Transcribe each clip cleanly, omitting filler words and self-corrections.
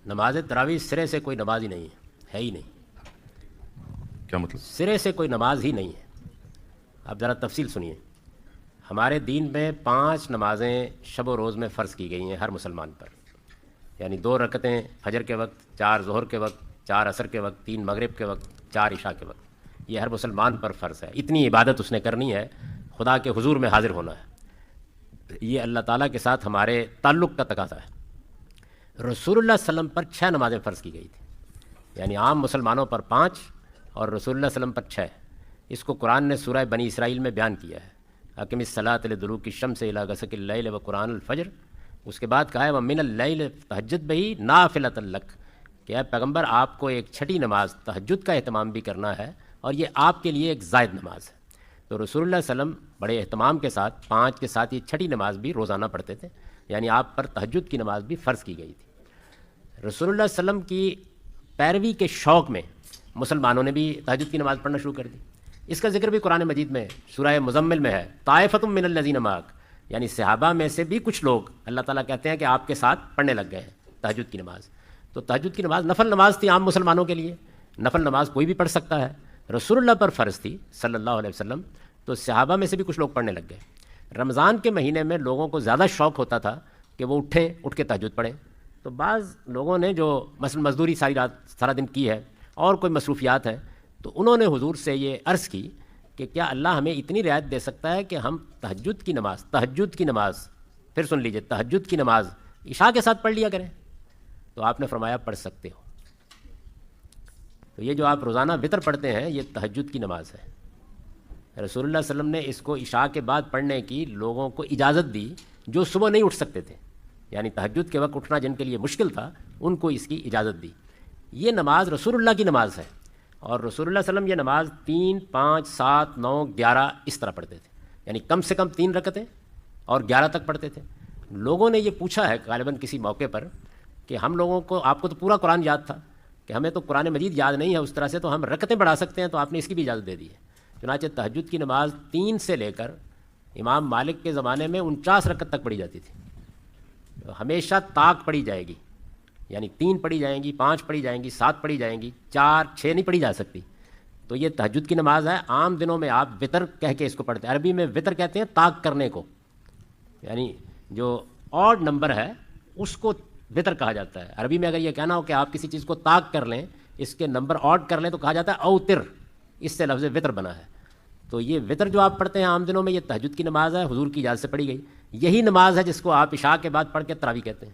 نماز تراویح سرے سے کوئی نماز ہی نہیں ہے ہی نہیں. کیا مطلب؟ سرے سے کوئی نماز ہی نہیں ہے. اب ذرا تفصیل سنیے. ہمارے دین میں 5 نمازیں شب و روز میں فرض کی گئی ہیں ہر مسلمان پر. یعنی 2 رکعتیں فجر کے وقت، 4 ظہر کے وقت، 4 عصر کے وقت، 3 مغرب کے وقت، 4 عشاء کے وقت. یہ ہر مسلمان پر فرض ہے. اتنی عبادت اس نے کرنی ہے، خدا کے حضور میں حاضر ہونا ہے. یہ اللہ تعالیٰ کے ساتھ ہمارے تعلق کا تقاضا ہے. رسول اللہ صلی اللہ علیہ وسلم پر 6 نمازیں فرض کی گئی تھیں. یعنی عام مسلمانوں پر 5 اور رسول اللہ صلی اللہ علیہ وسلم پر 6. اس کو قرآن نے سورہ بنی اسرائیل میں بیان کیا ہے. اقم الصلاۃ لدلوک الشمس الی غسق اللیل وقرآن الفجر. اس کے بعد کہا ہے ومن اللیل تہجد بہ نافلۃ لک، کہ اے پیغمبر آپ کو ایک چھٹی نماز تہجد کا اہتمام بھی کرنا ہے، اور یہ آپ کے لیے ایک زائد نماز ہے. تو رسول اللہ صلی اللہ علیہ وسلم بڑے اہتمام کے ساتھ 5 کے ساتھ یہ چھٹی نماز بھی روزانہ پڑھتے تھے. یعنی آپ پر تہجد کی نماز بھی فرض کی گئی تھی. رسول اللہ صلی اللہ علیہ وسلم کی پیروی کے شوق میں مسلمانوں نے بھی تہجد کی نماز پڑھنا شروع کر دی. اس کا ذکر بھی قرآن مجید میں سورہ مزمل میں ہے. طائفۃ من الذین معک، یعنی صحابہ میں سے بھی کچھ لوگ اللہ تعالیٰ کہتے ہیں کہ آپ کے ساتھ پڑھنے لگ گئے ہیں تہجد کی نماز. تو تہجد کی نماز نفل نماز تھی عام مسلمانوں کے لیے. نفل نماز کوئی بھی پڑھ سکتا ہے. رسول اللہ پر فرض تھی صلی اللہ علیہ وسلم، تو صحابہ میں سے بھی کچھ لوگ پڑھنے لگ گئے. رمضان کے مہینے میں لوگوں کو زیادہ شوق ہوتا تھا کہ وہ اٹھ کے تہجد پڑھیں. تو بعض لوگوں نے جو مثلا مزدوری ساری رات سارا دن کی ہے اور کوئی مصروفیات ہیں، تو انہوں نے حضور سے یہ عرض کی کہ کیا اللہ ہمیں اتنی رعایت دے سکتا ہے کہ ہم تہجد کی نماز پھر سن لیجئے، تہجد کی نماز عشاء کے ساتھ پڑھ لیا کریں. تو آپ نے فرمایا پڑھ سکتے ہو. تو یہ جو آپ روزانہ وتر پڑھتے ہیں یہ تہجد کی نماز ہے. رسول اللہ صلی اللہ علیہ وسلم نے اس کو عشاء کے بعد پڑھنے کی لوگوں کو اجازت دی جو صبح نہیں اٹھ سکتے تھے. یعنی تہجد کے وقت اٹھنا جن کے لیے مشکل تھا ان کو اس کی اجازت دی. یہ نماز رسول اللہ کی نماز ہے، اور رسول اللہ صلی اللہ علیہ وسلم یہ نماز 3، 5، 7، 9، 11 اس طرح پڑھتے تھے. یعنی کم سے کم 3 رکعتیں اور 11 تک پڑھتے تھے. لوگوں نے یہ پوچھا ہے غالباً کسی موقع پر کہ ہم لوگوں کو، آپ کو تو پورا قرآن یاد تھا کہ ہمیں تو قرآن مجید یاد نہیں ہے اس طرح سے، تو ہم رکعتیں بڑھا سکتے ہیں، تو آپ نے اس کی بھی اجازت دے دی ہے. چنانچہ تہجد کی نماز 3 سے لے کر امام مالک کے زمانے میں 49 رکعت تک پڑھی جاتی تھی. ہمیشہ طاق پڑھی جائے گی. یعنی 3 پڑھی جائیں گی، 5 پڑھی جائیں گی، 7 پڑھی جائیں گی، 4، 6 نہیں پڑھی جا سکتی. تو یہ تہجد کی نماز ہے. عام دنوں میں آپ وطر کہہ کے اس کو پڑھتے ہیں. عربی میں وطر کہتے ہیں طاق کرنے کو. یعنی جو آڈ نمبر ہے اس کو وطر کہا جاتا ہے. عربی میں اگر یہ کہنا ہو کہ آپ کسی چیز کو طاق کر لیں، اس کے نمبر آڈ کر لیں، تو کہا جاتا ہے اوتر. اس سے لفظ وطر بنا ہے. تو یہ وطر جو آپ پڑھتے ہیں عام دنوں میں یہ تہجد کی نماز ہے، حضور کی اجازت سے پڑھی گئی. یہی نماز ہے جس کو آپ عشاء کے بعد پڑھ کے تراویح کہتے ہیں.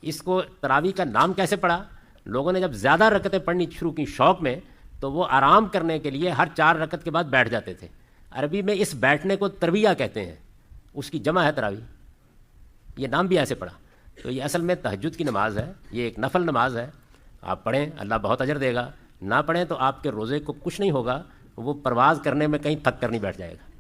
اس کو تراویح کا نام کیسے پڑا؟ لوگوں نے جب زیادہ رکعتیں پڑھنی شروع کی شوق میں، تو وہ آرام کرنے کے لیے ہر 4 رکعت کے بعد بیٹھ جاتے تھے. عربی میں اس بیٹھنے کو ترویہ کہتے ہیں، اس کی جمع ہے تراویح. یہ نام بھی ایسے پڑا. تو یہ اصل میں تہجد کی نماز ہے. یہ ایک نفل نماز ہے. آپ پڑھیں اللہ بہت اجر دے گا، نہ پڑھیں تو آپ کے روزے کو کچھ نہیں ہوگا، وہ پرواز کرنے میں کہیں تھک کر نہیں بیٹھ جائے گا.